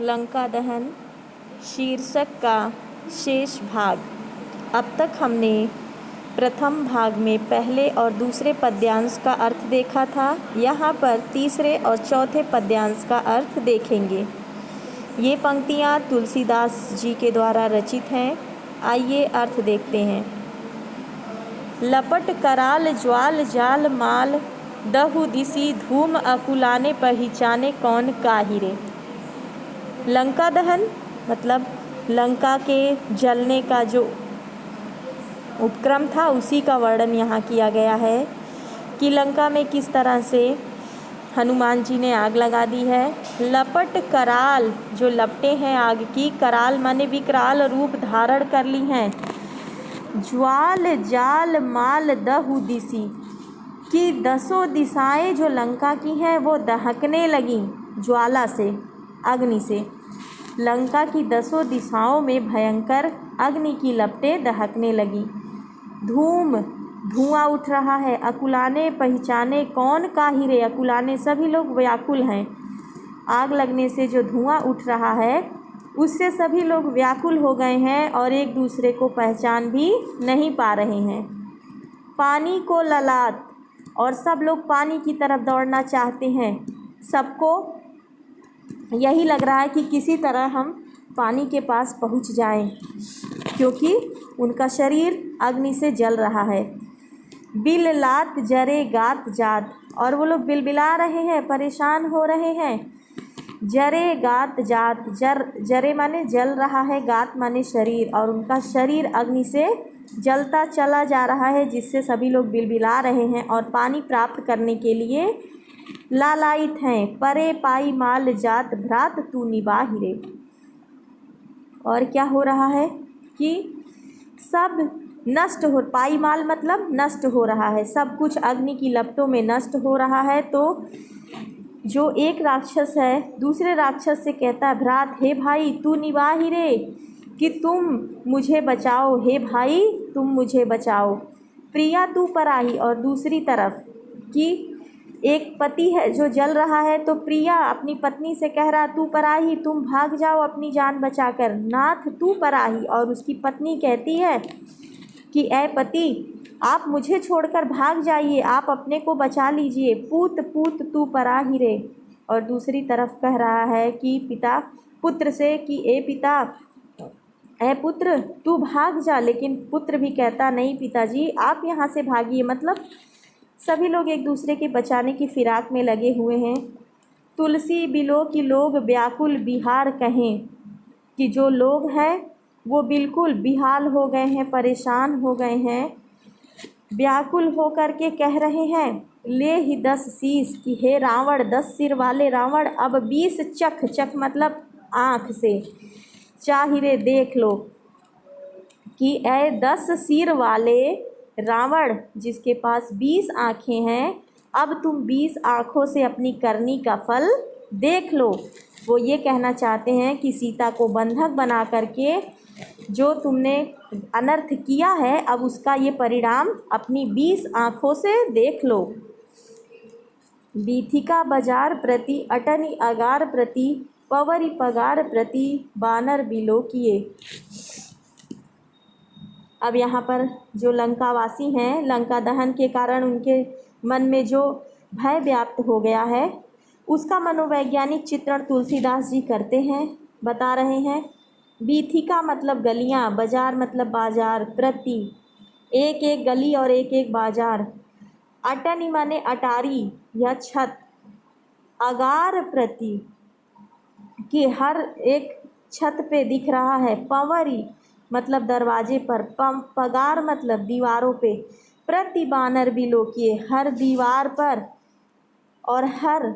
लंका दहन शीर्षक का शेष भाग। अब तक हमने प्रथम भाग में पहले और दूसरे पद्यांश का अर्थ देखा था। यहाँ पर तीसरे और चौथे पद्यांश का अर्थ देखेंगे। ये पंक्तियाँ तुलसीदास जी के द्वारा रचित हैं। आइए अर्थ देखते हैं। लपट कराल ज्वाल जाल माल, दहु दिसी धूम अकुलाने पहिचाने कौन काहिरे। लंका दहन मतलब लंका के जलने का जो उपक्रम था उसी का वर्णन यहाँ किया गया है कि लंका में किस तरह से हनुमान जी ने आग लगा दी है। लपट कराल जो लपटे हैं आग की, कराल माने विकराल रूप धारण कर ली हैं। ज्वाल जाल माल दहु दिसी कि दसों दिशाएं जो लंका की हैं वो दहकने लगी ज्वाला से, अग्नि से। लंका की दसों दिशाओं में भयंकर अग्नि की लपटें दहकने लगी। धूम धुआं उठ रहा है। अकुलाने पहचाने कौन काहिरे, अकुलाने सभी लोग व्याकुल हैं। आग लगने से जो धुआं उठ रहा है उससे सभी लोग व्याकुल हो गए हैं और एक दूसरे को पहचान भी नहीं पा रहे हैं। पानी को ललाट, और सब लोग पानी की तरफ दौड़ना चाहते हैं। सबको यही लग रहा है कि किसी तरह हम पानी के पास पहुंच जाएं, क्योंकि उनका शरीर अग्नि से जल रहा है। बिल लात जरे गात जात, और वो लोग बिलबिला रहे हैं, परेशान हो रहे हैं। जरे गात जात, जरे माने जल रहा है, गात माने शरीर, और उनका शरीर अग्नि से जलता चला जा रहा है, जिससे सभी लोग बिलबिला रहे हैं और पानी प्राप्त करने के लिए लालायित हैं। परे पाई माल जात भ्रात तू निबाहिरे। और क्या हो रहा है कि सब नष्ट हो, पाई माल मतलब नष्ट हो रहा है, सब कुछ अग्नि की लपटों में नष्ट हो रहा है। तो जो एक राक्षस है दूसरे राक्षस से कहता है, भ्रात हे भाई तू निबाहिरे, कि तुम मुझे बचाओ, हे भाई तुम मुझे बचाओ। प्रिया तू पराही, और दूसरी तरफ कि एक पति है जो जल रहा है तो प्रिया अपनी पत्नी से कह रहा तू पराही, तुम भाग जाओ अपनी जान बचाकर। नाथ तू पराही, और उसकी पत्नी कहती है कि ऐ पति आप मुझे छोड़कर भाग जाइए, आप अपने को बचा लीजिए। पूत पूत तू पराही रे, और दूसरी तरफ कह रहा है कि पिता पुत्र से कि ए पिता, ऐ पुत्र तू भाग जा, लेकिन पुत्र भी कहता नहीं पिताजी आप यहाँ से भागिए। मतलब सभी लोग एक दूसरे के बचाने की फिराक में लगे हुए हैं। तुलसी बिलो की लोग व्याकुल बिहार कहें, कि जो लोग हैं वो बिल्कुल बिहाल हो गए हैं, परेशान हो गए हैं, व्याकुल हो कर के कह रहे हैं। ले ही 10 शीश, कि हे रावण, 10 सिर वाले रावण, अब 20 चख, चख मतलब आँख से, चाहिए देख लो, कि ऐ 10 सिर वाले रावण जिसके पास 20 आँखें हैं, अब तुम 20 आँखों से अपनी करनी का फल देख लो। वो ये कहना चाहते हैं कि सीता को बंधक बना करके जो तुमने अनर्थ किया है, अब उसका ये परिणाम अपनी 20 आँखों से देख लो। बीथिका बाजार प्रति अटनी अगार प्रति, पवरी पगार प्रति बानर बिलो किए। अब यहाँ पर जो लंकावासी हैं, लंका दहन के कारण उनके मन में जो भय व्याप्त हो गया है उसका मनोवैज्ञानिक चित्रण तुलसीदास जी करते हैं, बता रहे हैं। बीथिका मतलब गलियाँ, बाजार मतलब बाजार, प्रति एक एक गली और एक एक बाजार। अटनी माने अटारी या छत, अगार प्रति कि हर एक छत पे दिख रहा है। पंवरी मतलब दरवाजे पर, पगार मतलब दीवारों पे, प्रति बानर बिलो किए हर दीवार पर और हर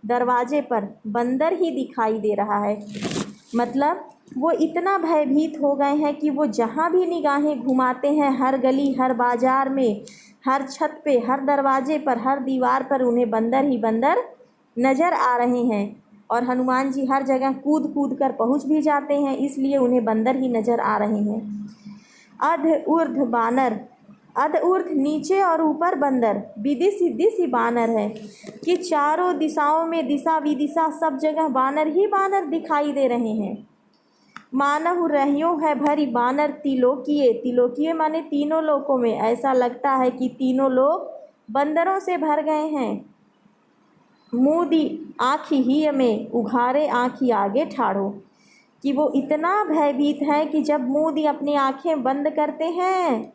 दरवाजे पर बंदर ही दिखाई दे रहा है। मतलब वो इतना भयभीत हो गए हैं कि वो जहाँ भी निगाहें घुमाते हैं, हर गली हर बाजार में, हर छत पे, हर दरवाजे पर, हर दीवार पर उन्हें बंदर ही बंदर नज़र आ रहे हैं। और हनुमान जी हर जगह कूद कूद कर पहुँच भी जाते हैं, इसलिए उन्हें बंदर ही नज़र आ रहे हैं। अध ऊर्ध्व बानर, अध ऊर्ध्व नीचे और ऊपर बंदर, विधि सिद्धि सी बानर है कि चारों दिशाओं में दिशा विदिशा सब जगह बानर ही बानर दिखाई दे रहे हैं। मानव रहियों है भरी बानर तिलोकिए, तिलोकिए माने तीनों लोकों में, ऐसा लगता है कि तीनों लोग बंदरों से भर गए हैं। मूदी आँखी ही में उघारे आँखी आगे ठाड़ो, कि वो इतना भयभीत है कि जब मूदी अपनी आँखें बंद करते हैं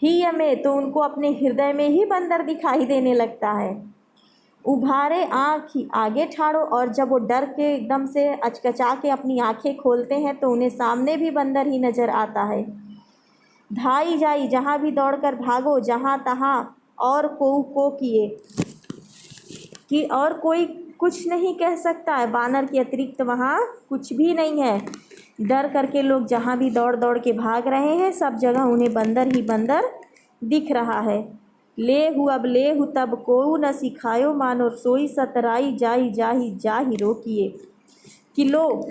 ही में तो उनको अपने हृदय में ही बंदर दिखाई देने लगता है। उभारे आँख आगे ठाड़ो, और जब वो डर के एकदम से अचकचा के अपनी आँखें खोलते हैं तो उन्हें सामने भी बंदर ही नज़र आता है। धाई जाई जहाँ भी दौड़कर भागो, जहाँ तहाँ और को किए, कि और कोई कुछ नहीं कह सकता है, बानर के अतिरिक्त वहाँ कुछ भी नहीं है। डर करके लोग जहाँ भी दौड़ दौड़ के भाग रहे हैं, सब जगह उन्हें बंदर ही बंदर दिख रहा है। लेहु अब लेहु तब कोऊ न सिखायो, मानो सोई सतराई जाही जाही जाही रोकिए, कि लो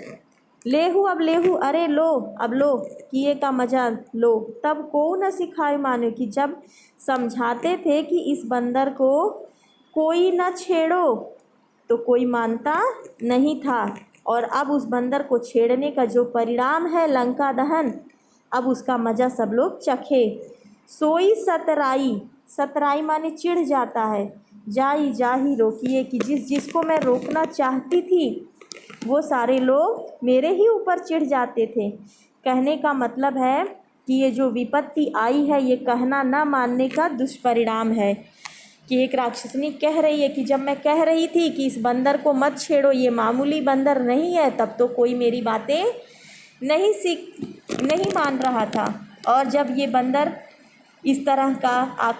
लेहु अब लेहु, अरे लो अब लो, किए का मजा लो, तब कोऊ न सिखाए मानो, कि जब समझाते थे कि इस बंदर को कोई न छेड़ो तो कोई मानता नहीं था, और अब उस बंदर को छेड़ने का जो परिणाम है लंका दहन, अब उसका मज़ा सब लोग चखे। सोई सतराई, सतराई माने चिढ़ जाता है, जाई जाही रोकिए, कि जिस जिसको मैं रोकना चाहती थी वो सारे लोग मेरे ही ऊपर चिढ़ जाते थे। कहने का मतलब है कि ये जो विपत्ति आई है ये कहना न मानने का दुष्परिणाम है। कि एक राक्षसनी कह रही है कि जब मैं कह रही थी कि इस बंदर को मत छेड़ो, ये मामूली बंदर नहीं है, तब तो कोई मेरी बातें नहीं मान रहा था, और जब ये बंदर इस तरह का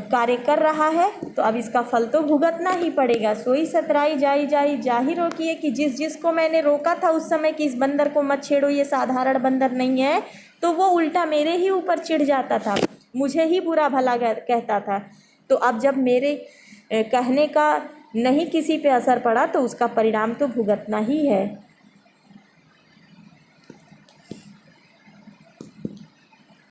कार्य कर रहा है तो अब इसका फल तो भुगतना ही पड़ेगा। सोई सतराई जाई जाई जाही रोकिए, कि जिस जिसको मैंने रोका था उस समय कि इस बंदर को मत छेड़ो, ये साधारण बंदर नहीं है, तो वो उल्टा मेरे ही ऊपर चिढ़ जाता था, मुझे ही बुरा भला कहता था। तो अब जब मेरे कहने का नहीं किसी पे असर पड़ा तो उसका परिणाम तो भुगतना ही है।